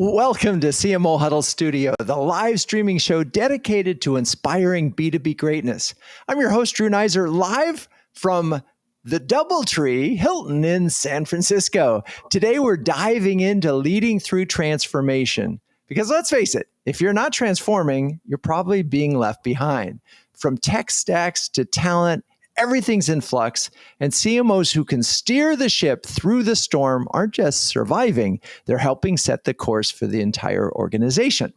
Welcome to CMO Huddles Studio, the live streaming show dedicated to inspiring B2B greatness. I'm your host, Drew Neiser, live from the Doubletree Hilton in San Francisco. Today, we're diving into leading through transformation. Because let's face it, if you're not transforming, you're probably being left behind. From tech stacks to talent, everything's in flux, and CMOs who can steer the ship through the storm aren't just surviving, they're helping set the course for the entire organization.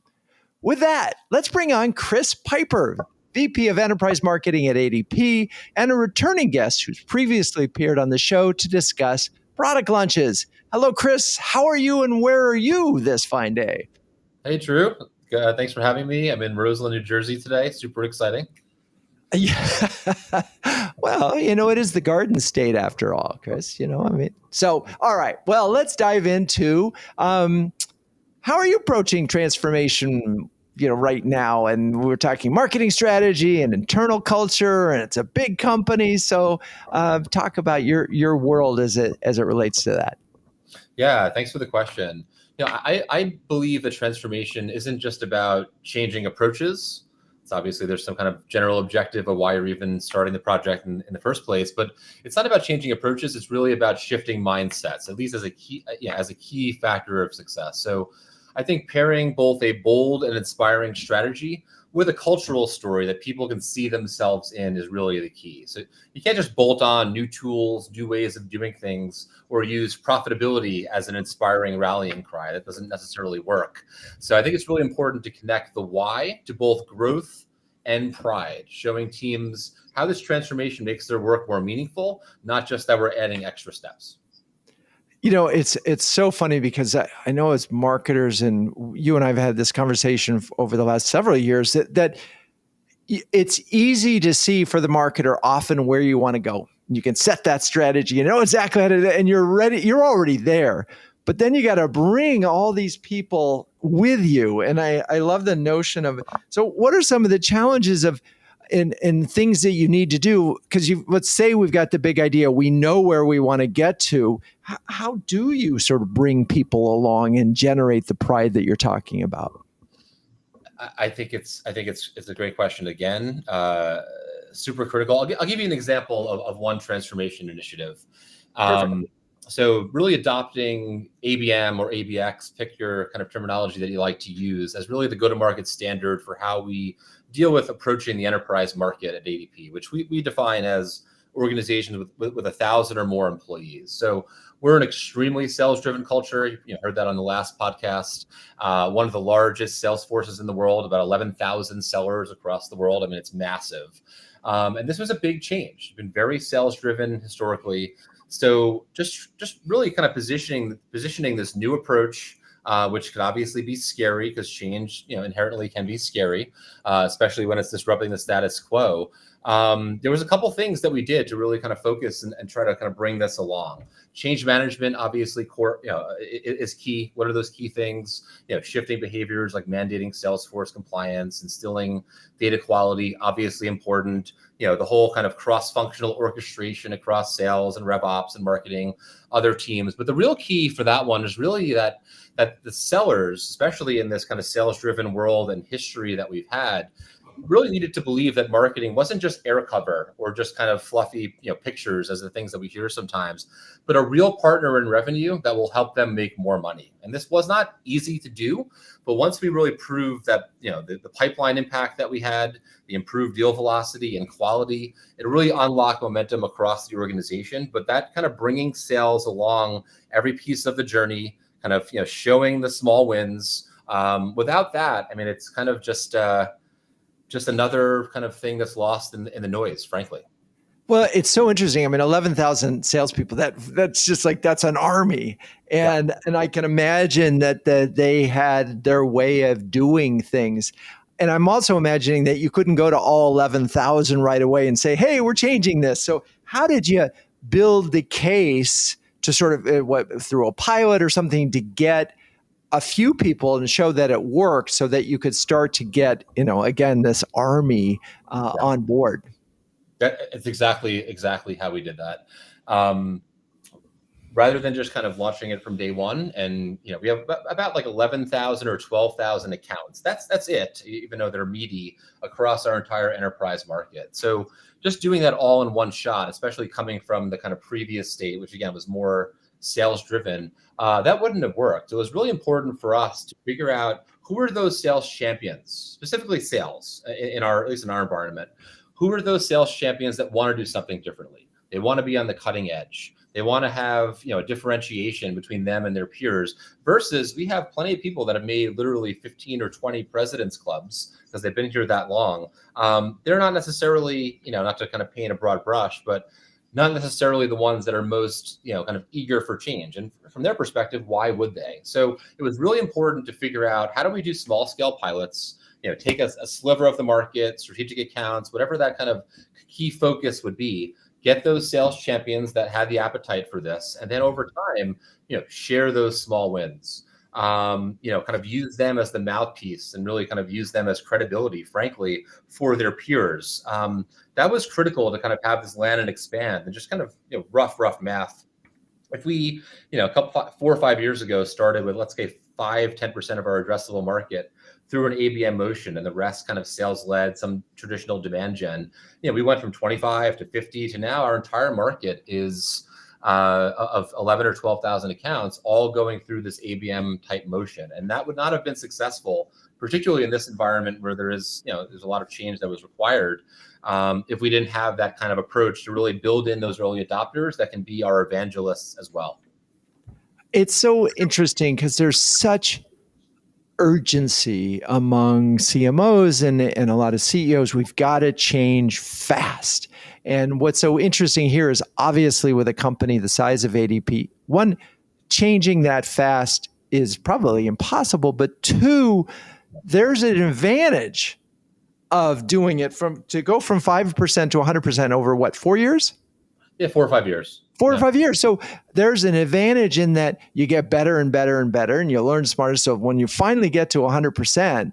With that, let's bring on Chris Pieper, VP of Enterprise Marketing at ADP, and a returning guest who's previously appeared on the show to discuss product launches. Hello, Chris. How are you and where are you this fine day? Hey, Drew. Thanks for having me. I'm in Roseland, New Jersey today. Super exciting. Yeah. Well, it is the Garden State after all, Chris. So, all right. Well, let's dive into how are you approaching transformation, right now? And we're talking marketing strategy and internal culture, and it's a big company. So, talk about your world as it relates to that. Yeah, thanks for the question. I believe that transformation isn't just about changing approaches. It's obviously there's some kind of general objective of why you're even starting the project in the first place, but it's not about changing approaches. It's really about shifting mindsets, at least as a key factor of success. So I think pairing both a bold and inspiring strategy with a cultural story that people can see themselves in is really the key. So you can't just bolt on new tools, new ways of doing things, or use profitability as an inspiring rallying cry. That doesn't necessarily work. So I think it's really important to connect the why to both growth and pride, showing teams how this transformation makes their work more meaningful, not just that we're adding extra steps. It's so funny because I know as marketers, and you and I have had this conversation over the last several years, that it's easy to see for the marketer often where you want to go. You can set that strategy, you know exactly how to do it, and you're ready. You're already there. But then you got to bring all these people with you. And I love the notion of, so what are some of the challenges of and things that you need to do? Because let's say we've got the big idea, we know where we want to get to. How do you sort of bring people along and generate the pride that you're talking about? I think it's a great question again. Super critical. I'll give you an example of one transformation initiative. So really adopting ABM or ABX, pick your kind of terminology that you like to use, as really the go-to-market standard for how we deal with approaching the enterprise market at ADP, which we define as organizations with 1,000 or more employees. So we're an extremely sales-driven culture. You heard that on the last podcast. One of the largest sales forces in the world, about 11,000 sellers across the world. I mean, it's massive. And this was a big change. It's been very sales-driven historically. So just really kind of positioning this new approach, which could obviously be scary because change, inherently can be scary, especially when it's disrupting the status quo. There was a couple things that we did to really kind of focus and try to kind of bring this along. Change management, obviously, core, is key. What are those key things? Shifting behaviors like mandating Salesforce compliance, instilling data quality, obviously important. The whole kind of cross-functional orchestration across sales and rev ops and marketing, other teams. But the real key for that one is really that the sellers, especially in this kind of sales-driven world and history that we've had, really needed to believe that marketing wasn't just air cover or just kind of fluffy, pictures as the things that we hear sometimes, but a real partner in revenue that will help them make more money. And this was not easy to do, but once we really proved that, the pipeline impact that we had, the improved deal velocity and quality, it really unlocked momentum across the organization. But that kind of bringing sales along every piece of the journey, kind of, showing the small wins. Without that, I mean, it's kind of just another kind of thing that's lost in the noise, frankly. Well, it's so interesting. I mean, 11,000 salespeople, that's just like, that's an army. And I can imagine that they had their way of doing things. And I'm also imagining that you couldn't go to all 11,000 right away and say, hey, we're changing this. So how did you build the case to sort of, through a pilot or something, to get a few people and show that it worked so that you could start to get, again, this army on board? It's exactly how we did that. rather than just kind of launching it from day one. And we have about like 11,000 or 12,000 accounts. That's it, even though they're meaty across our entire enterprise market. So just doing that all in one shot, especially coming from the kind of previous state, which again was more sales driven, that wouldn't have worked. It was really important for us to figure out who are those sales champions, specifically sales in our, at least in our environment. Who are those sales champions that want to do something differently? They want to be on the cutting edge. They want to have, a differentiation between them and their peers, versus we have plenty of people that have made literally 15 or 20 presidents clubs because they've been here that long. They're not necessarily, not to kind of paint a broad brush, but not necessarily the ones that are most, kind of eager for change. And from their perspective, why would they? So it was really important to figure out, how do we do small scale pilots, take a sliver of the market, strategic accounts, whatever that kind of key focus would be, get those sales champions that had the appetite for this. And then over time, share those small wins, kind of use them as the mouthpiece and really kind of use them as credibility, frankly, for their peers. That was critical to kind of have this land and expand, and just kind of, rough math. If we, 4 or 5 years ago started with, let's say 5-10% of our addressable market through an ABM motion, and the rest kind of sales led, some traditional demand gen, we went from 25 to 50 to now our entire market is of 11 or 12,000 accounts, all going through this ABM type motion. And that would not have been successful, particularly in this environment where there's a lot of change that was required, if we didn't have that kind of approach to really build in those early adopters that can be our evangelists as well. It's so interesting because there's such urgency among CMOs and a lot of CEOs. We've got to change fast. And what's so interesting here is, obviously with a company the size of ADP, one, changing that fast is probably impossible, but two, there's an advantage of doing it to go from 5% to 100% over what, 4 years? Yeah, 4 or 5 years. 4 or 5 years. So there's an advantage in that you get better and better and better, and you learn smarter. So when you finally get to 100%,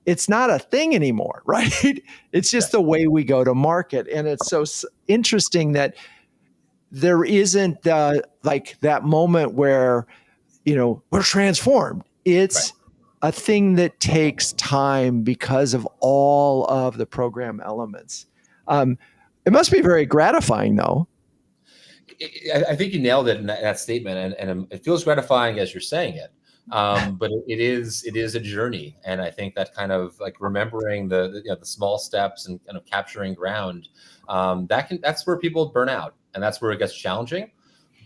it's not a thing anymore, right? It's just the way we go to market. And it's so interesting that there isn't like that moment where, we're transformed. It's a thing that takes time because of all of the program elements. It must be very gratifying, though. I think you nailed it in that statement, and it feels gratifying as you're saying it. But it is a journey, and I think that kind of like remembering the small steps and kind of capturing ground, that's where people burn out, and that's where it gets challenging.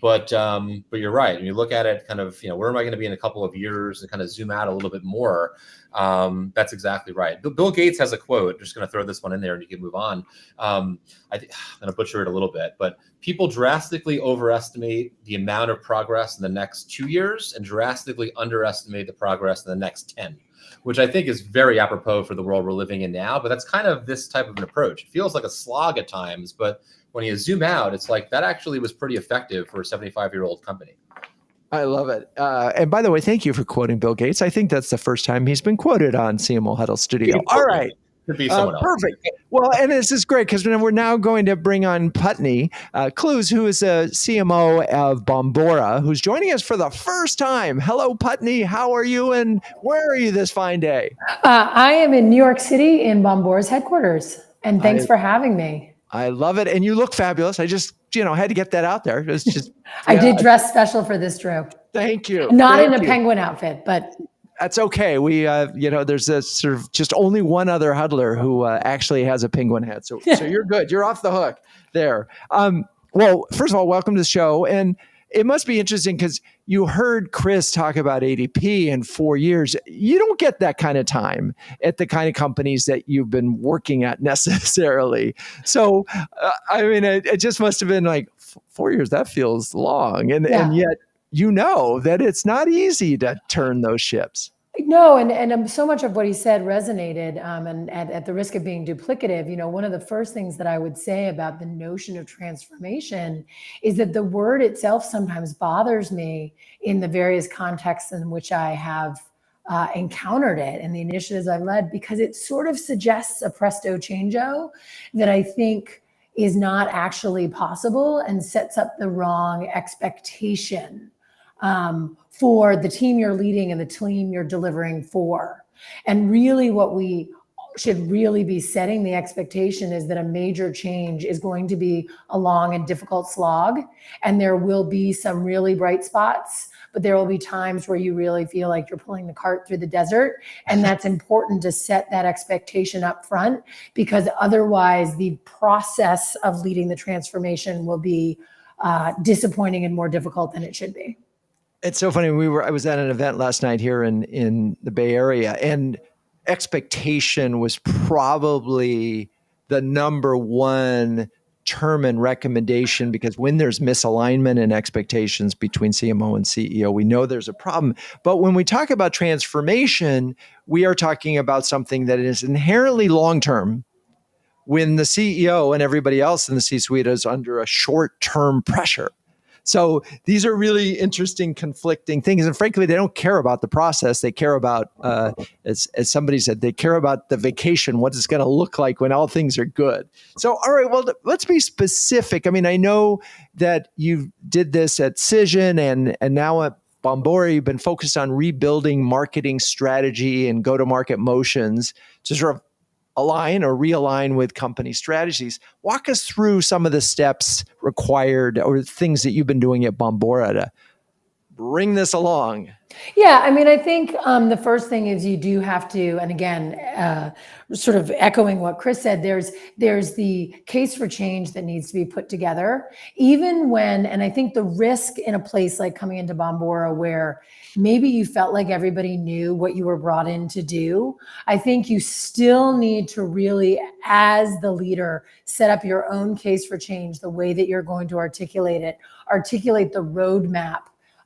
But you're right. When you look at it, kind of, where am I going to be in a couple of years, and kind of zoom out a little bit more. That's exactly right. Bill Gates has a quote. Just going to throw this one in there, and you can move on. I'm going to butcher it a little bit, but people drastically overestimate the amount of progress in the next 2 years and drastically underestimate the progress in the next 10, which I think is very apropos for the world we're living in now. But that's kind of this type of an approach. It feels like a slog at times, but when you zoom out, it's like that actually was pretty effective for a 75-year-old company. I love it. And by the way, thank you for quoting Bill Gates. I think that's the first time he's been quoted on CMO Huddles Studio. All right. Could be someone else. Perfect. Well, and this is great because we're now going to bring on Putney, Cloos, who is a CMO of Bombora, who's joining us for the first time. Hello, Putney. How are you, and where are you this fine day? I am in New York City in Bombora's headquarters, and thanks for having me. I love it. And you look fabulous. I just, had to get that out there. It's just, I did dress special for this, Drew. Thank you. Not in a penguin outfit, but that's okay. We, there's a sort of just only one other huddler who actually has a penguin hat. So you're good. You're off the hook there. Well, first of all, welcome to the show. And it must be interesting because you heard Chris talk about ADP in 4 years. You don't get that kind of time at the kind of companies that you've been working at necessarily. So, it just must have been like 4 years. That feels long. And yet, that it's not easy to turn those ships. No, and so much of what he said resonated, and at the risk of being duplicative, one of the first things that I would say about the notion of transformation is that the word itself sometimes bothers me in the various contexts in which I have encountered it and the initiatives I've led, because it sort of suggests a presto changeo that I think is not actually possible and sets up the wrong expectation for the team you're leading and the team you're delivering for. And really what we should really be setting the expectation is that a major change is going to be a long and difficult slog, and there will be some really bright spots, but there will be times where you really feel like you're pulling the cart through the desert. And that's important to set that expectation up front, because otherwise the process of leading the transformation will be disappointing and more difficult than it should be. It's so funny. I was at an event last night here in the Bay Area, and expectation was probably the number one term and recommendation, because when there's misalignment in expectations between CMO and CEO, we know there's a problem. But when we talk about transformation, we are talking about something that is inherently long-term, when the CEO and everybody else in the C-suite is under a short-term pressure. So these are really interesting, conflicting things. And frankly, they don't care about the process. They care about, as somebody said, they care about the vacation, what it's going to look like when all things are good. So, all right, well, let's be specific. I mean, I know that you did this at Cision and now at Bombora. You've been focused on rebuilding marketing strategy and go-to-market motions to sort of align or realign with company strategies. Walk us through some of the steps required or things that you've been doing at Bombora to bring this along. Yeah, I mean, I think the first thing is you do have to, and again, sort of echoing what Chris said, there's the case for change that needs to be put together, even when, and I think the risk in a place like coming into Bombora where maybe you felt like everybody knew what you were brought in to do, I think you still need to really, as the leader, set up your own case for change, the way that you're going to articulate it, articulate the roadmap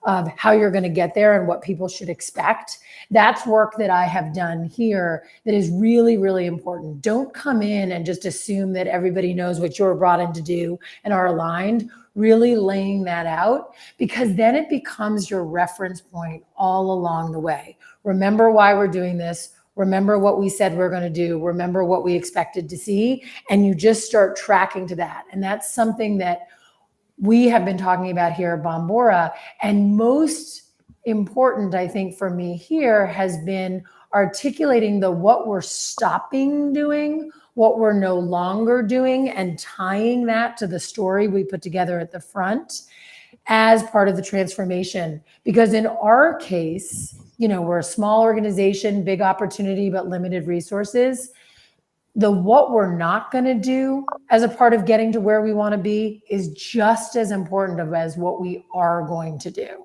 of how you're going to get there and what people should expect. That's work that I have done here that is really, really important. Don't come in and just assume that everybody knows what you're brought in to do and are aligned. Really laying that out, because then it becomes your reference point all along the way. Remember why we're doing this. Remember what we said we're going to do. Remember what we expected to see. And you just start tracking to that. And that's something that we have been talking about here at Bombora. And most important, I think, for me here has been articulating what we're stopping doing, what we're no longer doing, and tying that to the story we put together at the front as part of the transformation. Because in our case, we're a small organization, big opportunity, but limited resources. What we're not going to do as a part of getting to where we want to be is just as important as what we are going to do.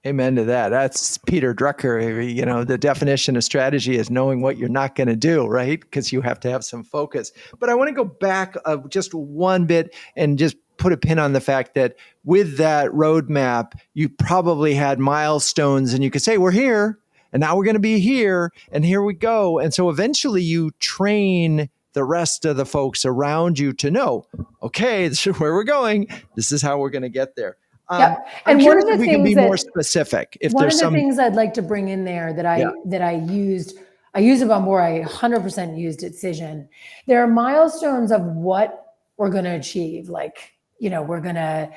Amen to that. That's Peter Drucker. The definition of strategy is knowing what you're not going to do, right? Because you have to have some focus. But I want to go back just one bit and just put a pin on the fact that with that roadmap, you probably had milestones and you could say, we're here. And now we're going to be here, and here we go. And so eventually you train the rest of the folks around you to know, okay, this is where we're going. This is how we're going to get there. Yep. And one of the we can be more specific. If one there's of the things I'd like to bring in there that I used at Bombora, I 100% used at Cision. There are milestones of what we're going to achieve. Like, we're going to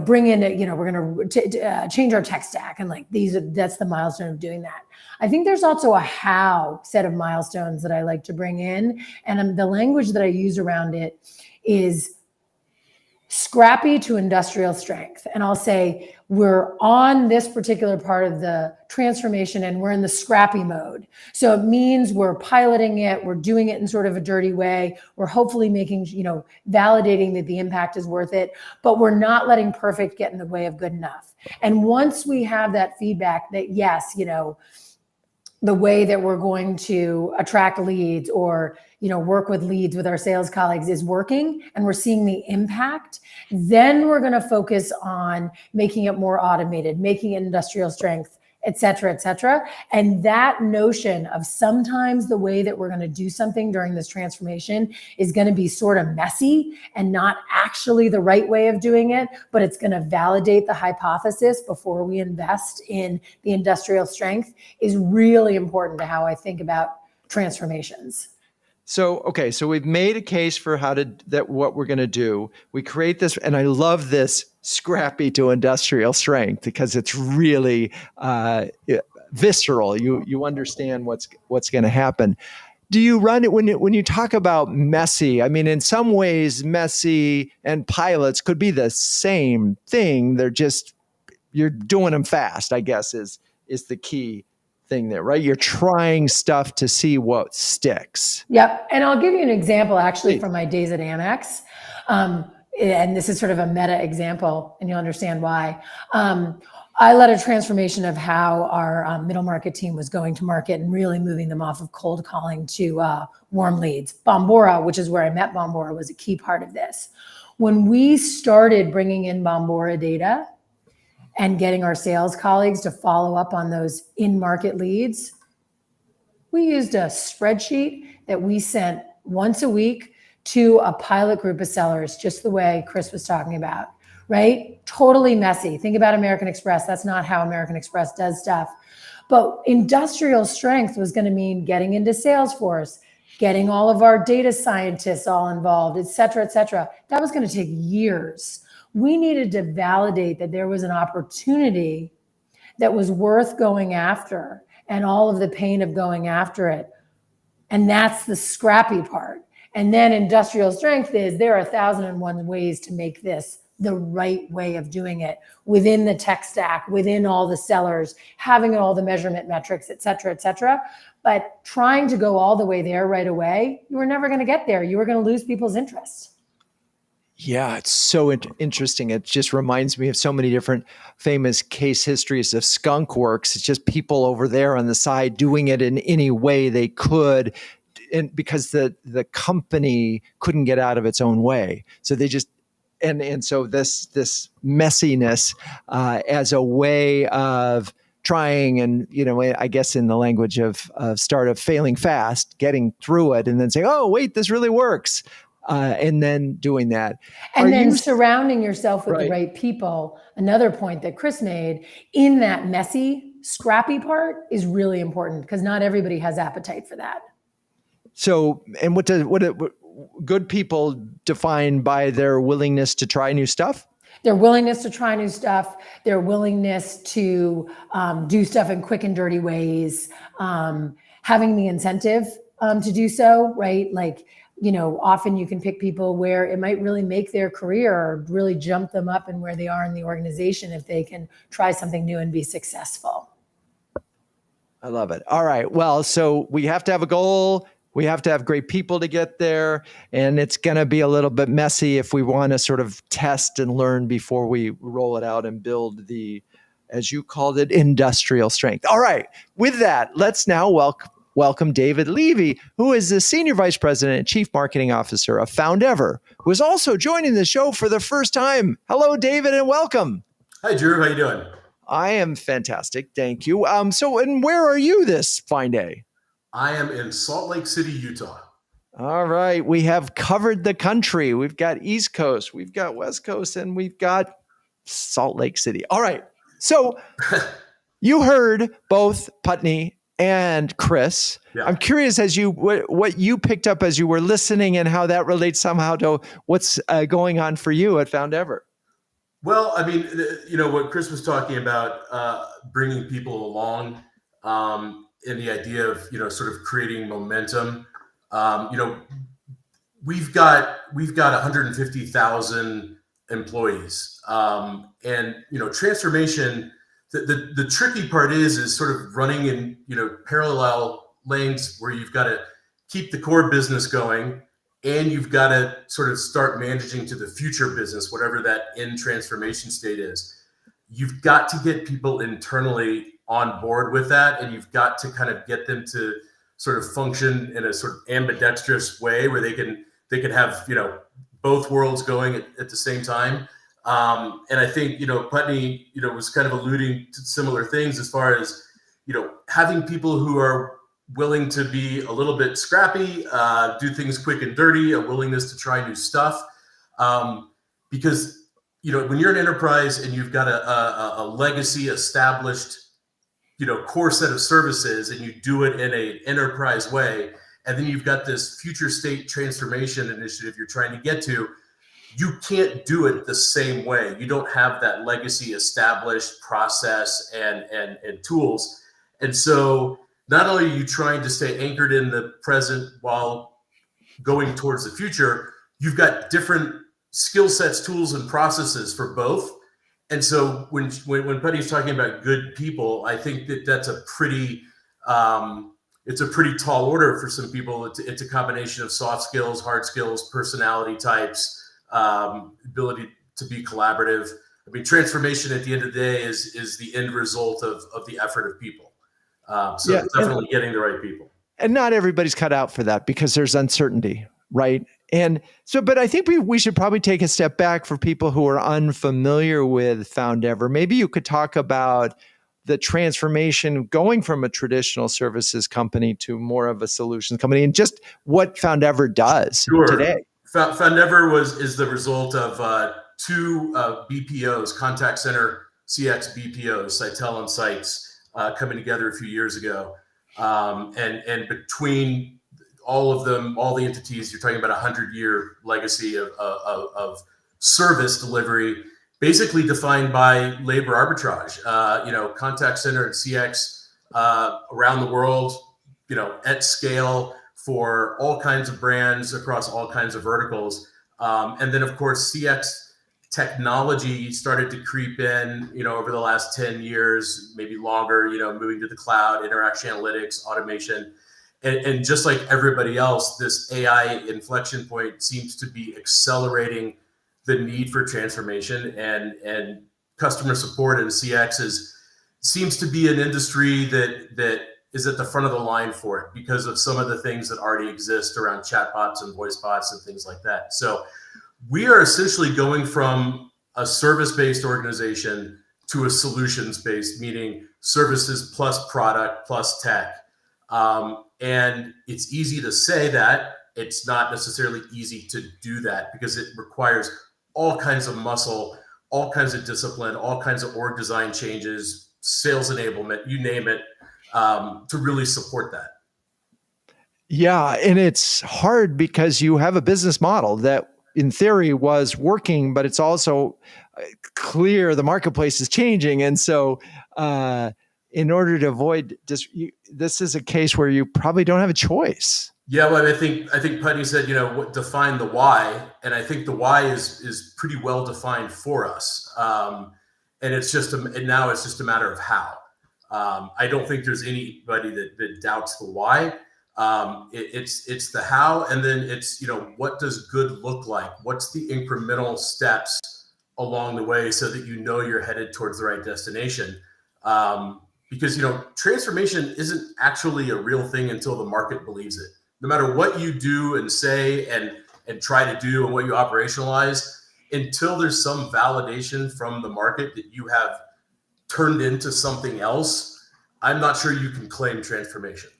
bring in, we're going to change our tech stack. And that's the milestone of doing that. I think there's also a how set of milestones that I like to bring in. And the language that I use around it is scrappy to industrial strength. And I'll say, we're on this particular part of the transformation and we're in the scrappy mode. So it means we're piloting it, we're doing it in sort of a dirty way. We're hopefully making, validating that the impact is worth it, but we're not letting perfect get in the way of good enough. And once we have that feedback that yes, the way that we're going to attract leads or work with leads with our sales colleagues is working and we're seeing the impact, then we're going to focus on making it more automated, making it industrial strength, et cetera, et cetera. And that notion of sometimes the way that we're going to do something during this transformation is going to be sort of messy and not actually the right way of doing it, but it's going to validate the hypothesis before we invest in the industrial strength is really important to how I think about transformations. So we've made a case for what we're going to do. We create this, and I love this scrappy to industrial strength because it's really visceral. You understand what's going to happen. Do you run it when you talk about messy? I mean, in some ways, messy and pilots could be the same thing. You're doing them fast, I guess, is the key thing there, right? You're trying stuff to see what sticks. Yep. And I'll give you an example actually from my days at Amex. And this is sort of a meta example, and you'll understand why. I led a transformation of how our middle market team was going to market and really moving them off of cold calling to warm leads. Bombora, which is where I met Bombora, was a key part of this. When we started bringing in Bombora data and getting our sales colleagues to follow up on those in-market leads, we used a spreadsheet that we sent once a week to a pilot group of sellers, just the way Chris was talking about, right? Totally messy. Think about American Express. That's not how American Express does stuff. But industrial strength was going to mean getting into Salesforce, getting all of our data scientists all involved, et cetera, et cetera. That was going to take years. We needed to validate that there was an opportunity that was worth going after and all of the pain of going after it. And that's the scrappy part. And then industrial strength is there are 1,001 ways to make this the right way of doing it within the tech stack, within all the sellers, having all the measurement metrics, et cetera, et cetera. But trying to go all the way there right away, you were never going to get there. You were going to lose people's interest. Yeah, it's so interesting. It just reminds me of so many different famous case histories of skunk works. It's just people over there on the side doing it in any way they could, and because the company couldn't get out of its own way. So they just and so this messiness as a way of trying, and I guess in the language of startup, failing fast, getting through it, and then saying, "Oh, wait, this really works." And then doing that. And then surrounding yourself with the right people. Another point that Chris made in that messy, scrappy part is really important because not everybody has appetite for that. So, and what good people define by their willingness to try new stuff? Their willingness to try new stuff, their willingness to do stuff in quick and dirty ways, having the incentive to do so, right? Like, often you can pick people where it might really make their career or really jump them up in where they are in the organization if they can try something new and be successful. I love it. All right. Well, so we have to have a goal. We have to have great people to get there. And it's going to be a little bit messy if we want to sort of test and learn before we roll it out and build the, as you called it, industrial strength. All right. With that, let's now welcome David Levy, who is the Senior Vice President and Chief Marketing Officer of Foundever, who is also joining the show for the first time. Hello, David, and welcome. Hi, Drew. How you doing? I am fantastic. Thank you. And where are you this fine day? I am in Salt Lake City, Utah. All right. We have covered the country. We've got East Coast, we've got West Coast, and we've got Salt Lake City. All right. So you heard both Putney and Chris. Yeah. I'm curious what you picked up as you were listening and how that relates somehow to what's going on for you at Foundever. Well, I mean, what Chris was talking about, bringing people along, and the idea of, sort of creating momentum. We've got 150,000 employees, and transformation. The tricky part is sort of running in parallel lanes where you've got to keep the core business going, and you've got to sort of start managing to the future business, whatever that in transformation state is. You've got to get people internally on board with that, and you've got to kind of get them to sort of function in a sort of ambidextrous way where they can have both worlds going at the same time. And I think Putney was kind of alluding to similar things as far as having people who are willing to be a little bit scrappy, do things quick and dirty, a willingness to try new stuff, because when you're an enterprise and you've got a legacy established core set of services, and you do it in an enterprise way, and then you've got this future state transformation initiative you're trying to get to, you can't do it the same way. You don't have that legacy established process and tools. And so not only are you trying to stay anchored in the present while going towards the future, you've got different skill sets, tools, and processes for both. And so when Putney's talking about good people, I think that that's a pretty it's a pretty tall order for some people. It's a combination of soft skills, hard skills, personality types, ability to be collaborative. I mean, transformation at the end of the day is the end result of the effort of people. So definitely getting the right people. And not everybody's cut out for that because there's uncertainty, right? And so, but I think we should probably take a step back for people who are unfamiliar with Foundever. Maybe you could talk about the transformation going from a traditional services company to more of a solutions company and just what Foundever does today. Foundever is the result of two BPOs, contact center CX BPOs, Sitel and Sites, coming together a few years ago. And between all of them, all the entities, you're talking about 100-year legacy of service delivery, basically defined by labor arbitrage. Contact center and CX around the world, at scale for all kinds of brands across all kinds of verticals. And then, of course, CX technology started to creep in, over the last 10 years, maybe longer, moving to the cloud, interaction analytics, automation. And just like everybody else, this AI inflection point seems to be accelerating the need for transformation, and customer support and CX seems to be an industry that is at the front of the line for it because of some of the things that already exist around chatbots and voice bots and things like that. So we are essentially going from a service-based organization to a solutions-based, meaning services plus product plus tech. And it's easy to say that. It's not necessarily easy to do that because it requires all kinds of muscle, all kinds of discipline, all kinds of org design changes, sales enablement, you name it, to really support that. Yeah, and it's hard because you have a business model that in theory was working, but it's also clear the marketplace is changing. And so in order to avoid this is a case where you probably don't have a choice. Yeah, well, I think Putney said, define the why, and I think the why is pretty well defined for us, and it's just now it's just a matter of how. I don't think there's anybody that doubts the why. It's the how, and then it's what does good look like? What's the incremental steps along the way so that you're headed towards the right destination? Because transformation isn't actually a real thing until the market believes it. No matter what you do and say and try to do and what you operationalize, until there's some validation from the market that you have turned into something else, I'm not sure you can claim transformation.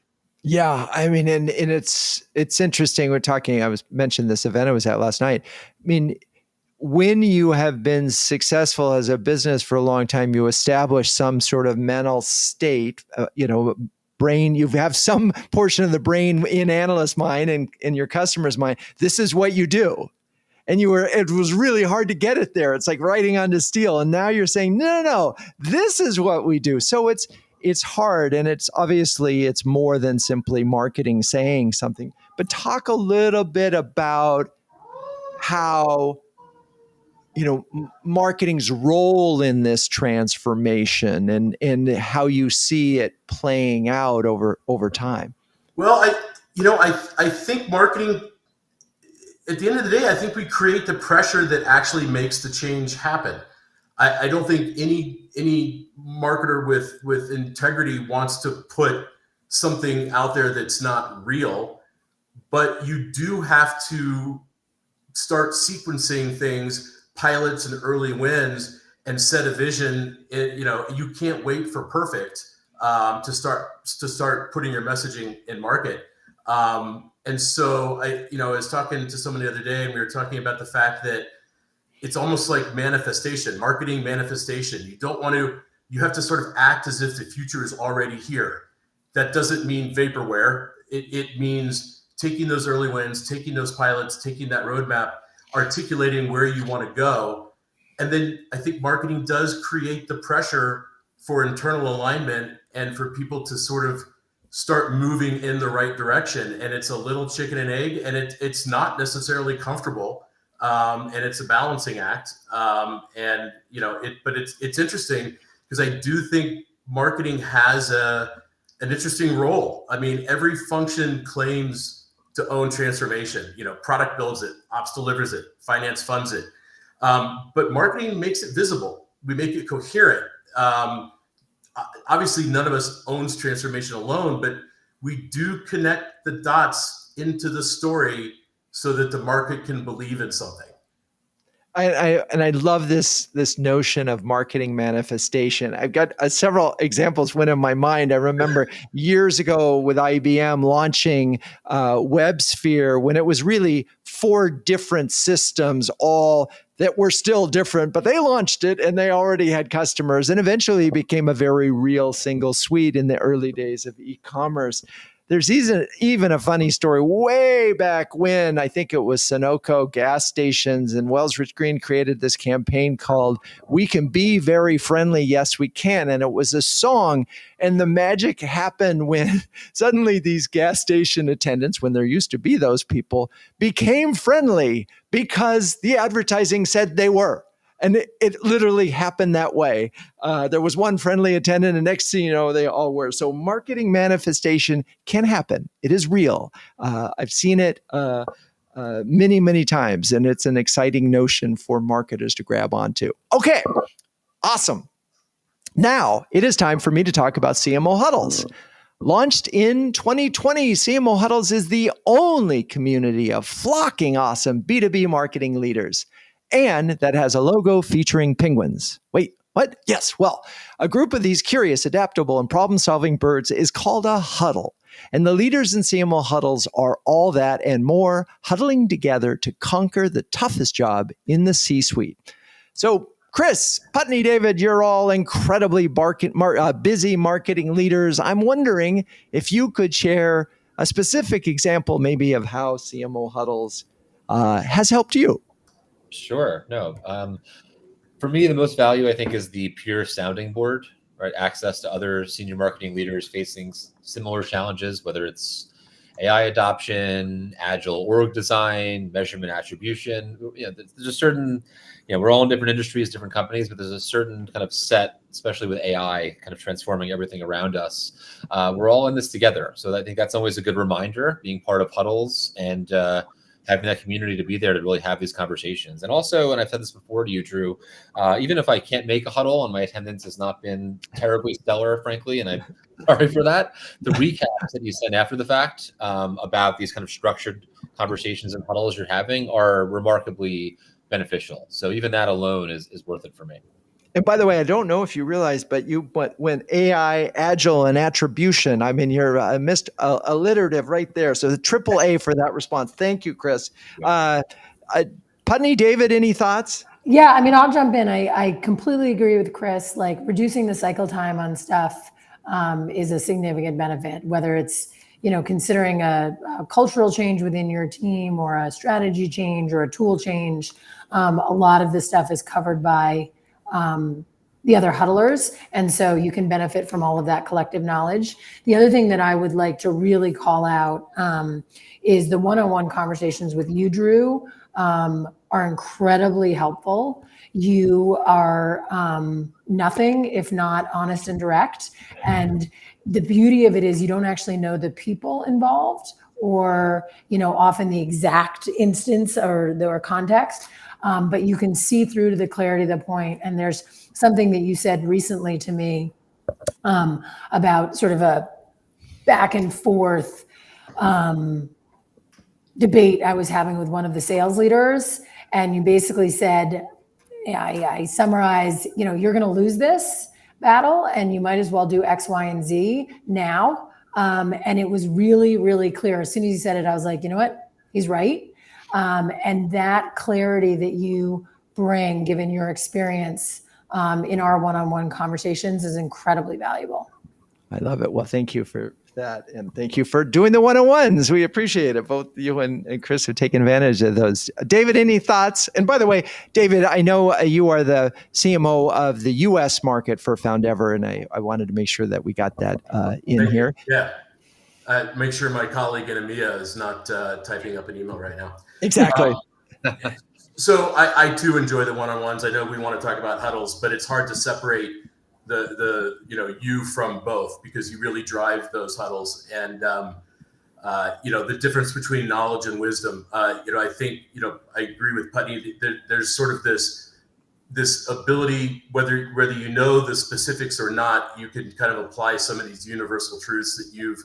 Yeah, I mean, and it's interesting. I mentioned this event I was at last night. I mean, when you have been successful as a business for a long time, you establish some sort of mental state, brain, you have some portion of the brain in analyst mind and in your customer's mind. This is what you do. And it was really hard to get it there. It's like writing onto steel. And now you're saying, no, this is what we do. So it's hard. And it's more than simply marketing saying something, but talk a little bit about how, marketing's role in this transformation and how you see it playing out over time. Well, I think marketing, at the end of the day, I think we create the pressure that actually makes the change happen. I don't think any marketer with integrity wants to put something out there that's not real, but you do have to start sequencing things, pilots and early wins, and set a vision. You can't wait for perfect to start putting your messaging in market. And so I was talking to someone the other day, and we were talking about the fact that it's almost like marketing manifestation. You have to sort of act as if the future is already here. That doesn't mean vaporware. It means taking those early wins, taking those pilots, taking that roadmap, articulating where you want to go. And then I think marketing does create the pressure for internal alignment and for people to sort of start moving in the right direction. And it's a little chicken and egg, and it's not necessarily comfortable. And it's a balancing act. And but it's interesting because I do think marketing has an interesting role. I mean, every function claims to own transformation. Product builds it, ops delivers it, finance funds it. But marketing makes it visible. We make it coherent. Obviously, none of us owns transformation alone, but we do connect the dots into the story so that the market can believe in something. I love this notion of marketing manifestation. I've got several examples went in my mind. I remember years ago with IBM launching WebSphere when it was really 4 different systems, all that were still different, but they launched it and they already had customers, and eventually became a very real single suite in the early days of e-commerce. There's even a funny story way back when, I think it was Sunoco gas stations, and Wells Rich Green created this campaign called "We Can Be Very Friendly, Yes We Can." And it was a song. And the magic happened when suddenly these gas station attendants, when there used to be those people, became friendly because the advertising said they were. And it literally happened that way. There was one friendly attendant, and next thing you know, they all were. So marketing manifestation can happen. It is real. I've seen it many, many times, and it's an exciting notion for marketers to grab onto. Okay, awesome. Now it is time for me to talk about CMO Huddles. Launched in 2020, CMO Huddles is the only community of flocking awesome B2B marketing leaders, and that has a logo featuring penguins. Wait, what? Yes, well, a group of these curious, adaptable, and problem-solving birds is called a huddle. And the leaders in CMO Huddles are all that and more, huddling together to conquer the toughest job in the C-suite. So, Chris, Putney, David, you're all incredibly busy marketing leaders. I'm wondering if you could share a specific example maybe of how CMO Huddles has helped you. Sure. No. For me, the most value, I think, is the pure sounding board, right? Access to other senior marketing leaders facing similar challenges, whether it's AI adoption, agile org design, measurement attribution. There's a certain, we're all in different industries, different companies, but there's a certain kind of set, especially with AI kind of transforming everything around us. We're all in this together. So I think that's always a good reminder, being part of Huddles and having that community to be there to really have these conversations. And also, and I've said this before to you, Drew, even if I can't make a huddle and my attendance has not been terribly stellar, frankly, and I'm sorry for that, the recaps that you send after the fact about these kind of structured conversations and huddles you're having are remarkably beneficial. So even that alone is worth it for me. And by the way, I don't know if you realize, but when AI, agile, and attribution, I mean, you're missed alliterative right there. So the triple A for that response. Thank you, Chris. Putney, David, any thoughts? Yeah, I mean, I'll jump in. I completely agree with Chris. Like, reducing the cycle time on stuff is a significant benefit, whether it's, considering a cultural change within your team or a strategy change or a tool change. A lot of this stuff is covered by the other huddlers. And so you can benefit from all of that collective knowledge. The other thing that I would like to really call out is the one-on-one conversations with you, Drew, are incredibly helpful. You are nothing if not honest and direct. And the beauty of it is you don't actually know the people involved or, often the exact instance or context. But you can see through to the clarity of the point. And there's something that you said recently to me about sort of a back and forth debate I was having with one of the sales leaders. And you basically said, I summarize, you're going to lose this battle and you might as well do X, Y, and Z now. And it was really, really clear. As soon as you said it, I was like, you know what? He's right. And that clarity that you bring, given your experience in our one-on-one conversations, is incredibly valuable. I love it. Well, thank you for that. And thank you for doing the one-on-ones. We appreciate it. Both you and Chris have taken advantage of those. David, any thoughts? And by the way, David, I know you are the CMO of the US market for Foundever, and I wanted to make sure that we got that in Thank here. you. Yeah. Make sure my colleague in EMEA is not typing up an email right now. Exactly. So I too enjoy the one-on-ones. I know we want to talk about huddles, but it's hard to separate the you from both, because you really drive those huddles. And the difference between knowledge and wisdom. I think I agree with Putney. There's sort of this ability, whether you know the specifics or not, you can kind of apply some of these universal truths that you've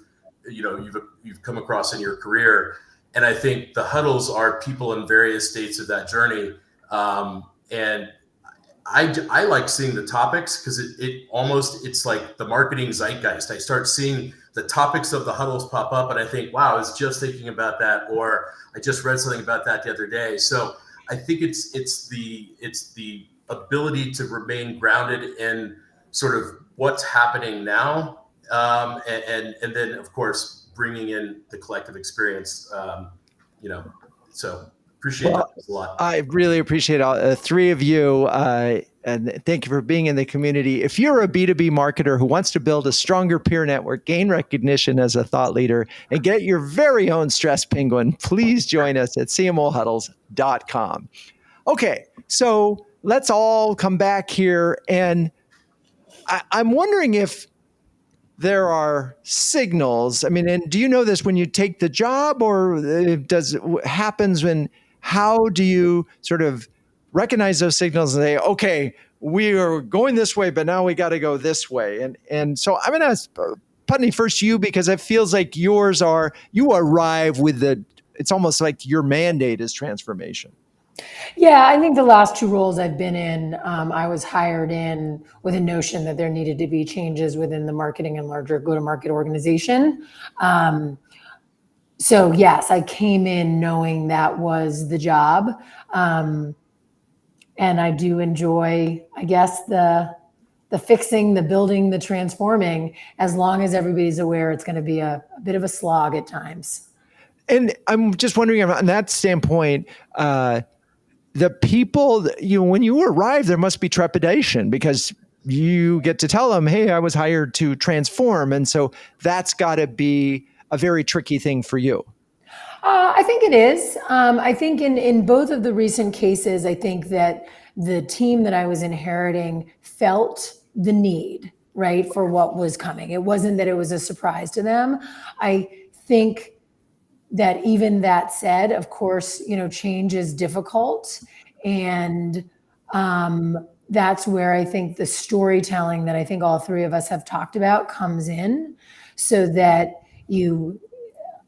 come across in your career. And I think the huddles are people in various states of that journey. And I like seeing the topics, because it's like the marketing zeitgeist. I start seeing the topics of the huddles pop up, and I think, wow, I was just thinking about that, or I just read something about that the other day. So I think it's the ability to remain grounded in sort of what's happening now, and then of course bringing in the collective experience. So appreciate that a lot. I really appreciate all three of you, and thank you for being in the community. If you're a B2B marketer who wants to build a stronger peer network, gain recognition as a thought leader, and get your very own stress penguin, please join us at cmohuddles.com. Okay, so let's all come back here, and I'm wondering if there are signals. I mean, and do you know this when you take the job, or does it happens when? How do you sort of recognize those signals and say, okay, we are going this way, but now we got to go this way? And so I'm going to ask Putney first, you, because it feels like you arrive with it's almost like your mandate is transformation. Yeah, I think the last two roles I've been in, I was hired in with a notion that there needed to be changes within the marketing and larger go-to-market organization. So yes, I came in knowing that was the job. And I do enjoy, I guess, the fixing, the building, the transforming, as long as everybody's aware it's going to be a bit of a slog at times. And I'm just wondering, on that standpoint, the people, when you arrive, there must be trepidation, because you get to tell them, hey, I was hired to transform. And so that's got to be a very tricky thing for you. I think it is. I think in both of the recent cases, I think that the team that I was inheriting felt the need, right, for what was coming. It wasn't that it was a surprise to them. I think that even that said, of course, change is difficult. And that's where I think the storytelling that I think all three of us have talked about comes in, so that you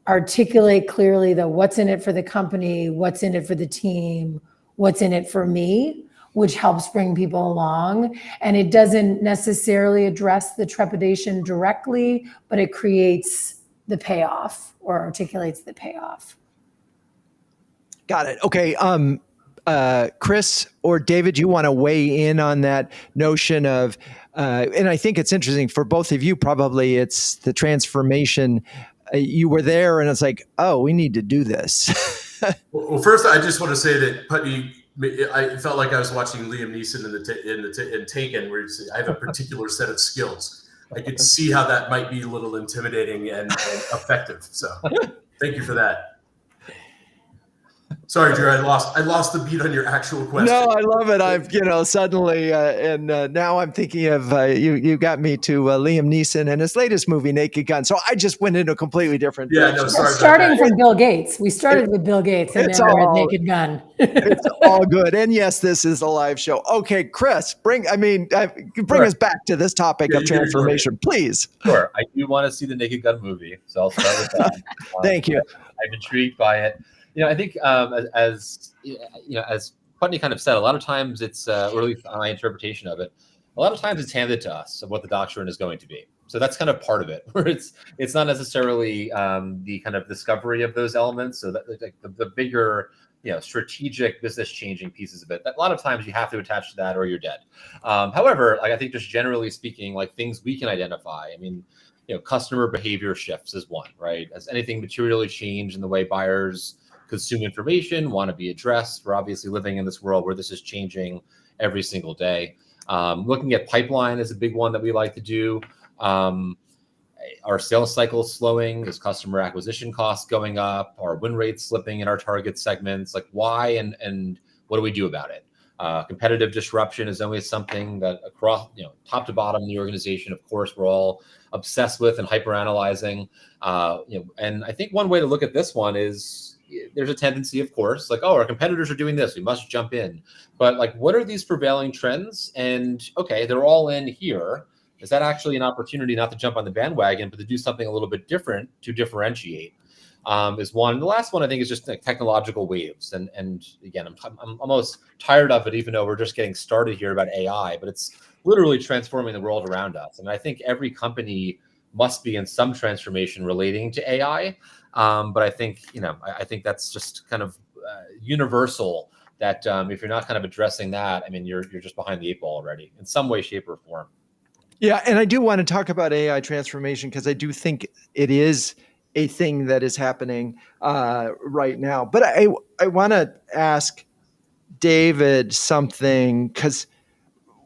articulate clearly the what's in it for the company, what's in it for the team, what's in it for me, which helps bring people along. And it doesn't necessarily address the trepidation directly, but it creates the payoff, or articulates the payoff. Got it. Okay. Chris or David, you want to weigh in on that notion of, and I think it's interesting for both of you, probably it's the transformation. You were there and it's like, oh, we need to do this. Well, first, I just want to say that Putney, I felt like I was watching Liam Neeson in Taken, where I have a particular set of skills. I could see how that might be a little intimidating and effective. So thank you for that. Sorry, Drew, I lost the beat on your actual question. No, I love it. I've, suddenly, and now I'm thinking of, you got me to Liam Neeson and his latest movie, Naked Gun. So I just went into a completely different direction. No, sorry. Starting from Bill Gates. We started with Bill Gates and then we're at Naked Gun. It's all good. And yes, this is a live show. Okay, Chris, bring us back to this topic of transformation, please. Sure. I do want to see the Naked Gun movie, so I'll start with that. Thank you. I'm intrigued by it. I think as Putney kind of said, a lot of times it's, or at least my interpretation of it, a lot of times it's handed to us of what the doctrine is going to be. So that's kind of part of it, where it's not necessarily the kind of discovery of those elements. So that like the bigger, strategic business changing pieces of it, that a lot of times you have to attach to that or you're dead. However, I think just generally speaking, like things we can identify. I mean, customer behavior shifts is one, right? As anything materially change in the way buyers consume information, want to be addressed. We're obviously living in this world where this is changing every single day. Looking at pipeline is a big one that we like to do. Our sales cycle slowing? Is customer acquisition costs going up? Are win rates slipping in our target segments? Like why and what do we do about it? Competitive disruption is always something that across, top to bottom in the organization, of course, we're all obsessed with and hyper-analyzing. And I think one way to look at this one is there's a tendency, of course, like, oh, our competitors are doing this, we must jump in. But like, what are these prevailing trends? And okay, they're all in here. Is that actually an opportunity not to jump on the bandwagon, but to do something a little bit different to differentiate? Is one. And the last one I think is just like technological waves. And again, I'm almost tired of it, even though we're just getting started here about AI, but it's literally transforming the world around us. And I think every company must be in some transformation relating to AI. But I think, I think that's just kind of universal that if you're not kind of addressing that, I mean, you're just behind the eight ball already in some way, shape, or form. Yeah, and I do want to talk about AI transformation because I do think it is a thing that is happening right now. But I want to ask David something, because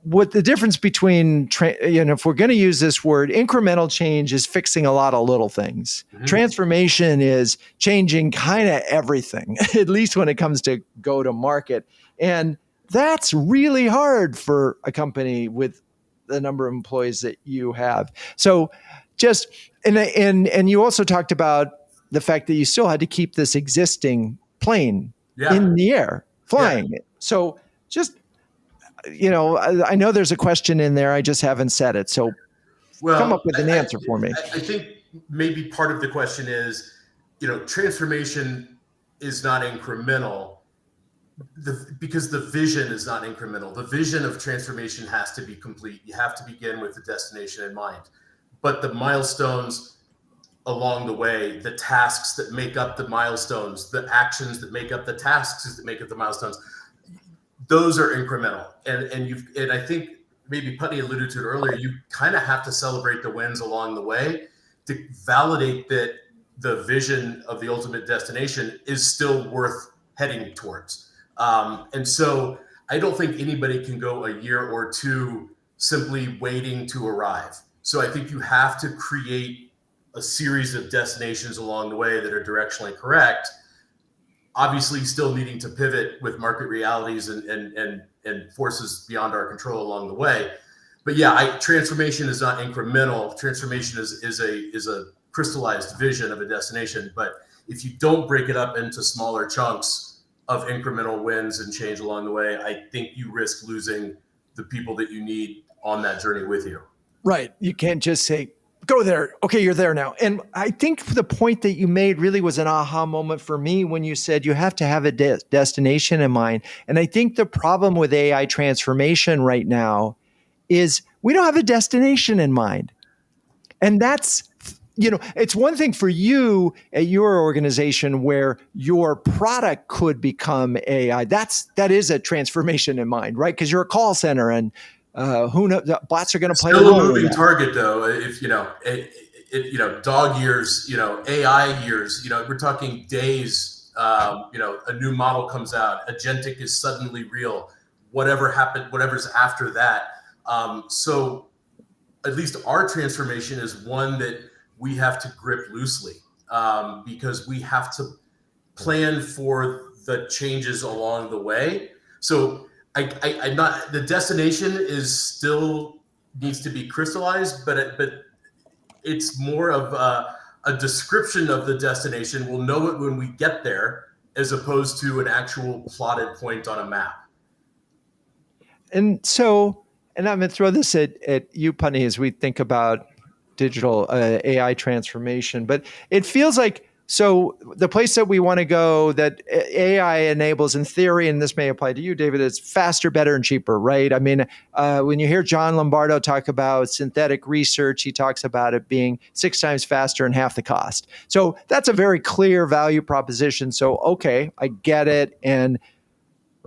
what the difference between, if we're going to use this word, incremental change is fixing a lot of little things. Mm-hmm. Transformation is changing kind of everything, at least when it comes to go to market. And that's really hard for a company with the number of employees that you have. So just, and you also talked about the fact that you still had to keep this existing plane in the air flying. Yeah. So just, I know there's a question in there. I just haven't said it. So come up with an answer for me. I think maybe part of the question is, transformation is not incremental because the vision is not incremental. The vision of transformation has to be complete. You have to begin with the destination in mind. But the milestones along the way, the tasks that make up the milestones, the actions that make up the tasks that make up the milestones, those are incremental. And I think maybe Putney alluded to it earlier, you kind of have to celebrate the wins along the way to validate that the vision of the ultimate destination is still worth heading towards. And so I don't think anybody can go a year or two simply waiting to arrive. So I think you have to create a series of destinations along the way that are directionally correct, obviously still needing to pivot with market realities and forces beyond our control along the way. But yeah, transformation is not incremental. Transformation is a crystallized vision of a destination. But if you don't break it up into smaller chunks of incremental wins and change along the way, I think you risk losing the people that you need on that journey with you. Right. You can't just say, go there. Okay, you're there now. And I think the point that you made really was an aha moment for me when you said you have to have a destination in mind. And I think the problem with AI transformation right now is we don't have a destination in mind. And that's, it's one thing for you at your organization where your product could become AI. That is a transformation in mind, right? Because you're a call center and who knows? Bots are going to play still a moving target, though. If dog years, AI years, we're talking days. A new model comes out, agentic is suddenly real. Whatever happened, whatever's after that. So, at least our transformation is one that we have to grip loosely because we have to plan for the changes along the way. So. I'm not. The destination is still needs to be crystallized, but it's more of a description of the destination. We'll know it when we get there, as opposed to an actual plotted point on a map. And so, and I'm going to throw this at you, Putney, as we think about digital AI transformation. But it feels like. So the place that we want to go that AI enables in theory, and this may apply to you, David, is faster, better, and cheaper, right? I mean, when you hear John Lombardo talk about synthetic research, he talks about it being 6 times faster and half the cost. So that's a very clear value proposition. So, okay, I get it.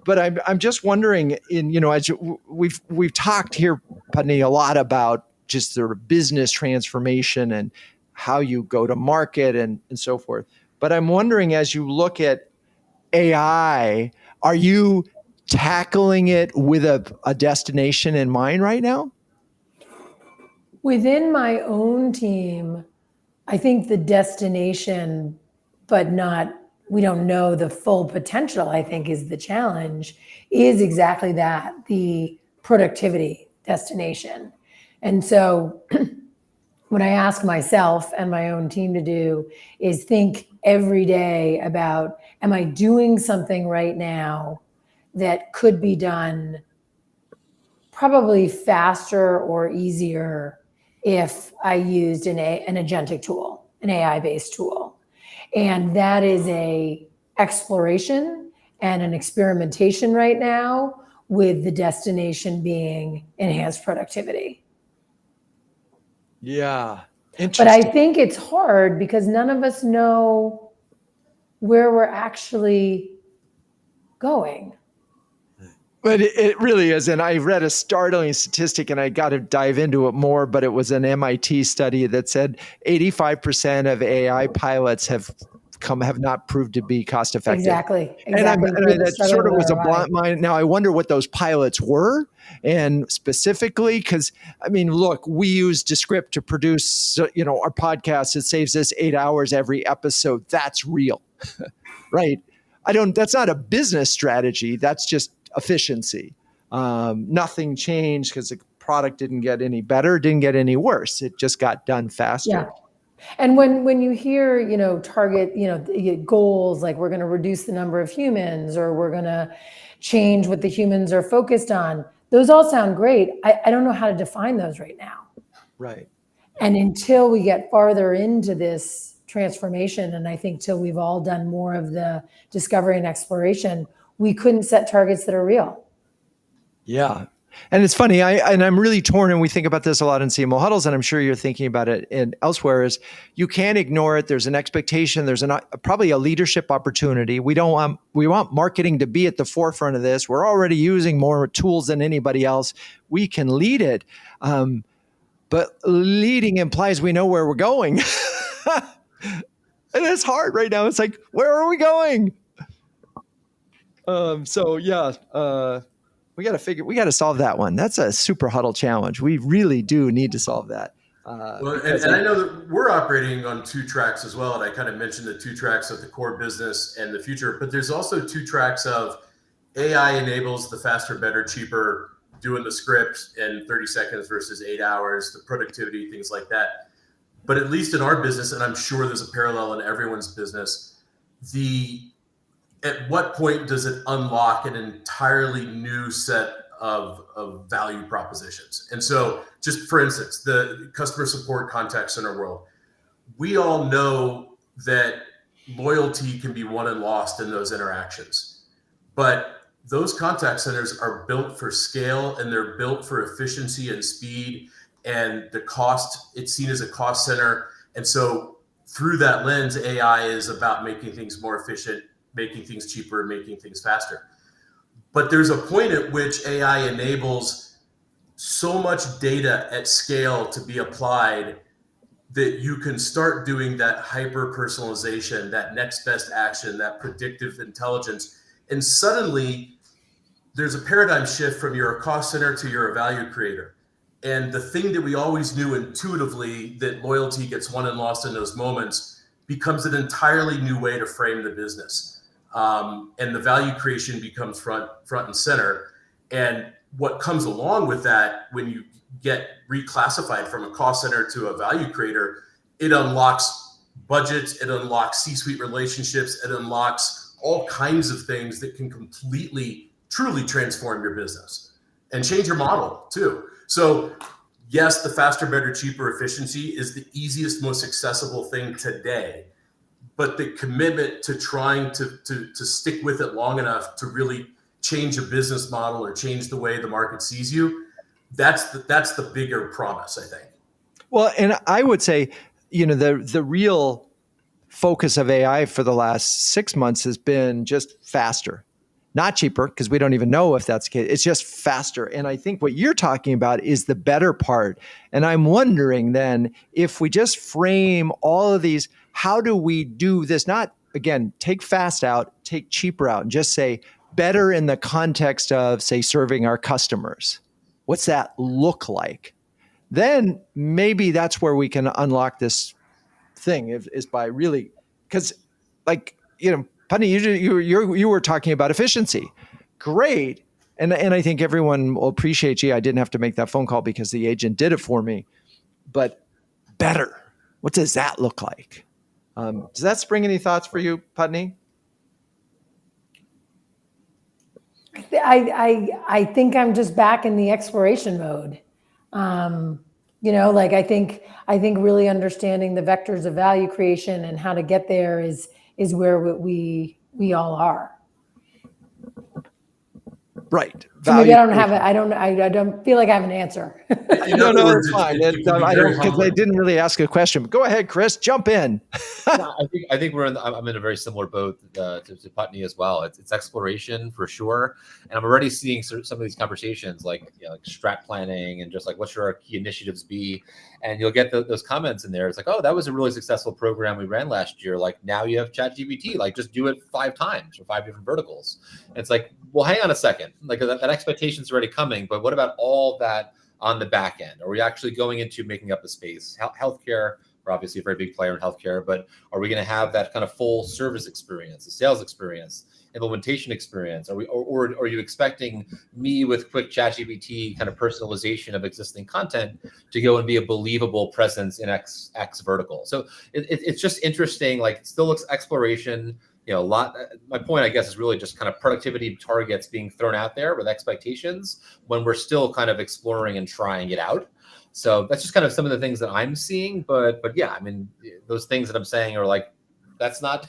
But I'm just wondering, as we've talked here, Putney, a lot about just sort of business transformation and how you go to market and so forth. But I'm wondering, as you look at AI, are you tackling it with a destination in mind right now? Within my own team, I think the destination, but not, we don't know the full potential, I think is the challenge, is exactly that, the productivity destination. And so what I ask myself and my own team to do is think every day about, am I doing something right now that could be done probably faster or easier if I used an agentic tool, an AI-based tool. And that is a exploration and an experimentation right now, with the destination being enhanced productivity. Yeah. But I think it's hard because none of us know where we're actually going. But it really is. And I read a startling statistic, and I got to dive into it more, but it was an MIT study that said 85% of AI pilots have not proved to be cost effective. Exactly. And that sort of was a blunt mind. Now I wonder what those pilots were, and specifically, because I mean, look, we use Descript to produce, our podcast. It saves us 8 hours every episode. That's real, right? That's not a business strategy. That's just efficiency. Nothing changed because the product didn't get any better, didn't get any worse. It just got done faster. Yeah. And when you hear, target, goals, like we're going to reduce the number of humans, or we're going to change what the humans are focused on, those all sound great. I don't know how to define those right now. Right. And until we get farther into this transformation, and I think till we've all done more of the discovery and exploration, we couldn't set targets that are real. Yeah. And it's funny, I'm really torn, and we think about this a lot in CMO Huddles, and I'm sure you're thinking about it elsewhere, is you can't ignore it. There's an expectation. There's probably a leadership opportunity. We want marketing to be at the forefront of this. We're already using more tools than anybody else. We can lead it. But leading implies we know where we're going. And it's hard right now. It's like, where are we going? We got to solve that one. That's a super huddle challenge. We really do need to solve that. I know that we're operating on two tracks as well. And I kind of mentioned the two tracks of the core business and the future, but there's also two tracks of AI enables the faster, better, cheaper, doing the script in 30 seconds versus 8 hours, the productivity, things like that. But at least in our business, and I'm sure there's a parallel in everyone's business, at what point does it unlock an entirely new set of value propositions? And so, just for instance, the customer support contact center world, we all know that loyalty can be won and lost in those interactions. But those contact centers are built for scale, and they're built for efficiency and speed, and the cost, it's seen as a cost center. And so through that lens, AI is about making things more efficient, making things cheaper, making things faster. But there's a point at which AI enables so much data at scale to be applied that you can start doing that hyper personalization, that next best action, that predictive intelligence. And suddenly there's a paradigm shift from you're a cost center to you're a value creator. And the thing that we always knew intuitively, that loyalty gets won and lost in those moments, becomes an entirely new way to frame the business. And the value creation becomes front and center. And what comes along with that, when you get reclassified from a cost center to a value creator, it unlocks budgets, it unlocks C-suite relationships, it unlocks all kinds of things that can completely, truly transform your business and change your model too. So yes, the faster, better, cheaper efficiency is the easiest, most accessible thing today. But the commitment to trying to stick with it long enough to really change a business model or change the way the market sees you, that's the bigger promise, I think. Well, and I would say, the real focus of AI for the last 6 months has been just faster. not cheaper, because we don't even know if that's the case. It's just faster. And I think what you're talking about is the better part. And I'm wondering then, if we just frame all of these, how do we do this? Not, again, take fast out, take cheaper out, and just say better in the context of, say, serving our customers. What's that look like? Then maybe that's where we can unlock this thing, is by really, because like, Putney, you were talking about efficiency. Great. And I think everyone will appreciate you. I didn't have to make that phone call because the agent did it for me. But better, what does that look like? Does that spring any thoughts for you, Putney? I think I'm just back in the exploration mode. Like I think really understanding the vectors of value creation and how to get there is where we all are. Right. So maybe I don't have it. I don't feel like I have an answer. No, it's fine. I don't, because I didn't really ask a question. But go ahead, Chris, jump in. No, I think I'm in a very similar boat to Putney as well. It's exploration for sure, and I'm already seeing some of these conversations like strat planning and just like what should our key initiatives be, and you'll get those comments in there. It's like, oh, that was a really successful program we ran last year. Like now you have ChatGPT. Like just do it 5 times or 5 different verticals. And it's like, well, hang on a second. Like that expectation's already coming, but what about all that on the back end? Are we actually going into making up the space? Healthcare, we're obviously a very big player in healthcare, but are we going to have that kind of full service experience, the sales experience, implementation experience? Or are you expecting me with quick ChatGPT kind of personalization of existing content to go and be a believable presence in X vertical? So it's just interesting. Like it still looks exploration. A lot. My point, I guess, is really just kind of productivity targets being thrown out there with expectations when we're still kind of exploring and trying it out. So that's just kind of some of the things that I'm seeing. But yeah, I mean, those things that I'm saying are like, that's not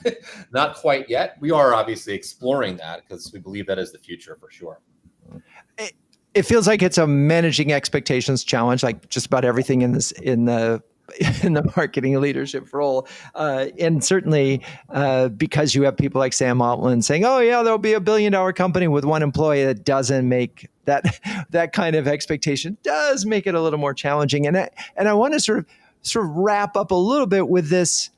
quite yet. We are obviously exploring that because we believe that is the future for sure. It feels like it's a managing expectations challenge, like just about everything in the marketing leadership role. And certainly because you have people like Sam Altman saying, oh yeah, there'll be $1 billion company with one employee, that doesn't make that kind of expectation, does make it a little more challenging. And I want to sort of wrap up a little bit with this.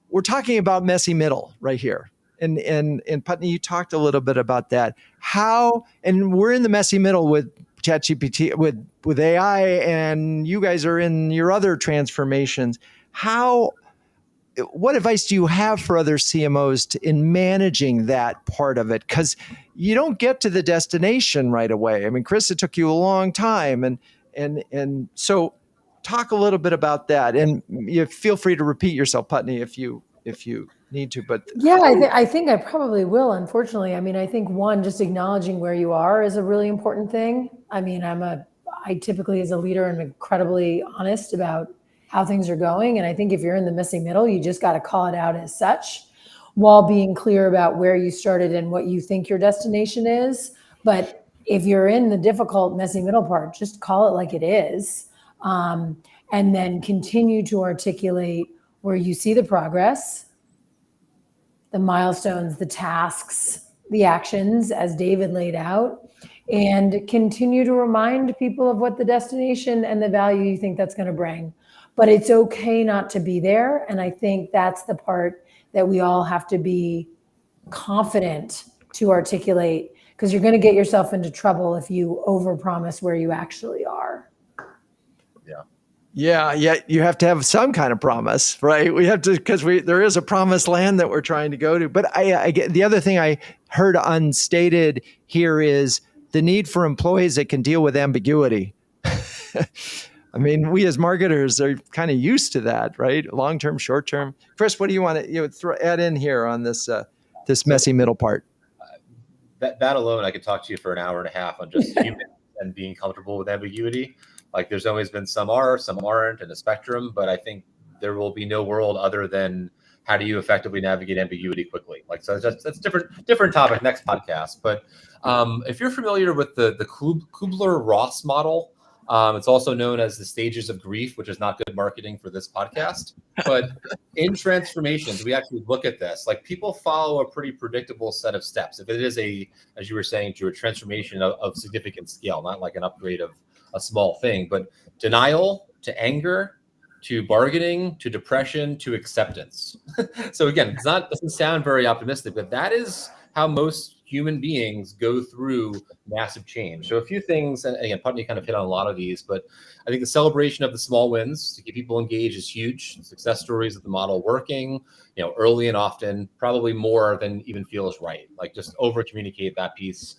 We're talking about messy middle right here. And Putney, you talked a little bit about that. And we're in the messy middle with ChatGPT, with AI, and you guys are in your other transformations. What advice do you have for other CMOs in managing that part of it? Because you don't get to the destination right away. I mean, Chris, it took you a long time, and so talk a little bit about that. And you feel free to repeat yourself, Putney, if you need to. But yeah, I think I probably will. Unfortunately, I mean, I think one, just acknowledging where you are is a really important thing. I mean, I typically as a leader am incredibly honest about how things are going. And I think if you're in the messy middle, you just got to call it out as such, while being clear about where you started and what you think your destination is. But if you're in the difficult messy middle part, just call it like it is. And then continue to articulate where you see the progress, the milestones, the tasks, the actions as David laid out, and continue to remind people of what the destination and the value you think that's going to bring. But it's okay not to be there. And I think that's the part that we all have to be confident to articulate, because you're going to get yourself into trouble if you overpromise where you actually are. Yeah, you have to have some kind of promise, right? We have to, because there is a promised land that we're trying to go to. But I get the other thing I heard unstated here is the need for employees that can deal with ambiguity. I mean, we as marketers are kind of used to that, right? Long term, short term. Chris, what do you want to add in here on this messy middle part? That alone, I could talk to you for an hour and a half on just humans and being comfortable with ambiguity. Like there's always been some are, some aren't, and a spectrum, but I think there will be no world other than how do you effectively navigate ambiguity quickly. Like, so that's different topic, next podcast. But if you're familiar with the Kubler-Ross model, It's also known as the stages of grief, which is not good marketing for this podcast. But in transformations, we actually look at this. Like, people follow a pretty predictable set of steps. If it is as you were saying, to a transformation of significant scale, not like an upgrade of a small thing, but denial to anger, to bargaining, to depression, to acceptance. So again, doesn't sound very optimistic, but that is how most human beings go through massive change. So a few things, and again, Putney kind of hit on a lot of these, but I think the celebration of the small wins to keep people engaged is huge. Success stories of the model working, early and often, probably more than even feels right. Like, just over communicate that piece.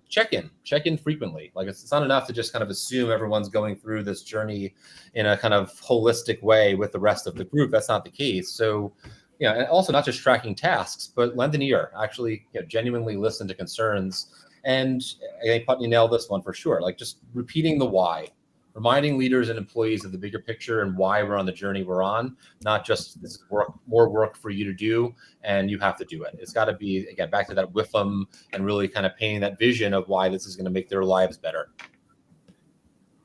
Check in frequently. Like, it's not enough to just kind of assume everyone's going through this journey in a kind of holistic way with the rest of the group. That's not the case. So, and also not just tracking tasks, but lend an ear, actually, genuinely listen to concerns. And I think Putney nailed this one for sure. Like, just repeating the why, reminding leaders and employees of the bigger picture and why we're on the journey we're on, not just this is more work for you to do and you have to do it. It's got to be, again, back to that with them and really kind of painting that vision of why this is going to make their lives better.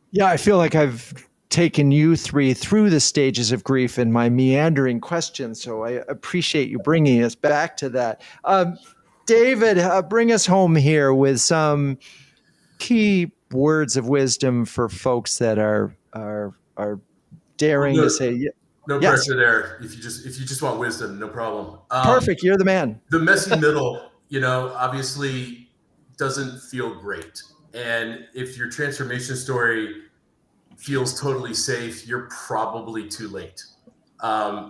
Yeah, I feel like I've taken you three through the stages of grief in my meandering questions, so I appreciate you bringing us back to that. David, bring us home here with some key words of wisdom for folks that are daring to say, no yes. pressure there. If you just want wisdom, no problem. Perfect, you're the man. The messy middle, obviously doesn't feel great, and if your transformation story feels totally safe, you're probably too late.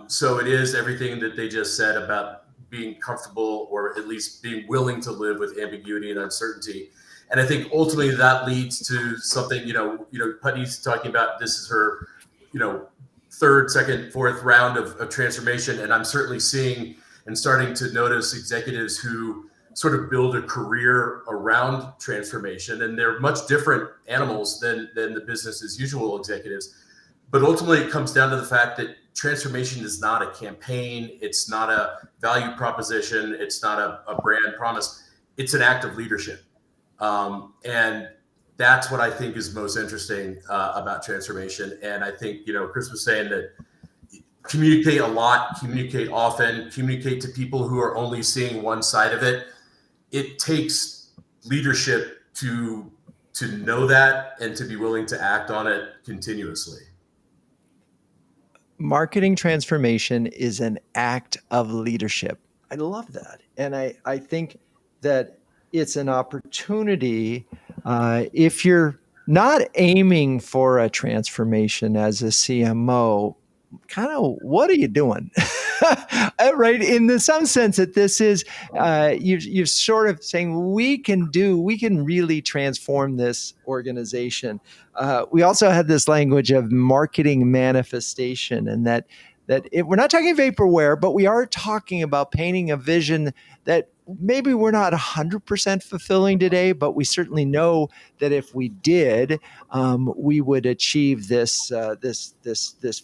So it is everything that they just said about being comfortable, or at least being willing to live with ambiguity and uncertainty. And I think ultimately that leads to something, Putney's talking about, this is her, third, second, fourth round of transformation. And I'm certainly seeing and starting to notice executives who sort of build a career around transformation, and they're much different animals than the business as usual executives. But ultimately, it comes down to the fact that transformation is not a campaign, it's not a value proposition, it's not a brand promise, it's an act of leadership. And that's what I think is most interesting about transformation. And I think, Chris was saying that communicate a lot, communicate often, communicate to people who are only seeing one side of it. It takes leadership to know that and to be willing to act on it continuously. Marketing transformation is an act of leadership. I love that. And I think that it's an opportunity, if you're not aiming for a transformation as a CMO, kind of what are you doing? Right? In some sense that this is, you're sort of saying we can really transform this organization. We also had this language of marketing manifestation, and that we're not talking vaporware, but we are talking about painting a vision that maybe we're not 100% fulfilling today, but we certainly know that if we did, we would achieve this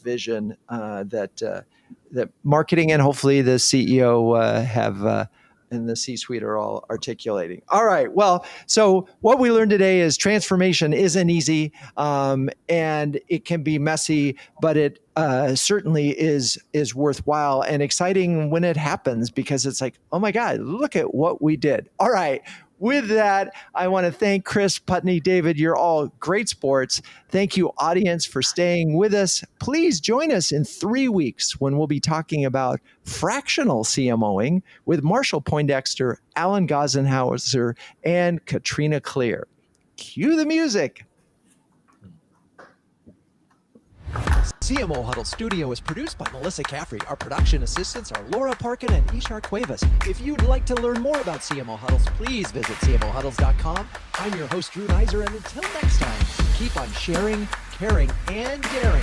vision that marketing and hopefully the CEO have and the C-suite are all articulating. All right. Well, so what we learned today is transformation isn't easy, and it can be messy, but it certainly is worthwhile and exciting when it happens, because it's like, oh my God, look at what we did. All right. With that, I want to thank Chris, Putney, David. You're all great sports. Thank you, audience, for staying with us. Please join us in 3 weeks when we'll be talking about fractional CMOing with Marshall Poindexter, Alan Gosenhauser, and Katrina Clear. Cue the music. CMO Huddles Studio is produced by Melissa Caffrey. Our production assistants are Laura Parkin and Ishar Cuevas. If you'd like to learn more about CMO Huddles, please visit CMOHuddles.com. I'm your host, Drew Neiser, and until next time, keep on sharing, caring, and daring.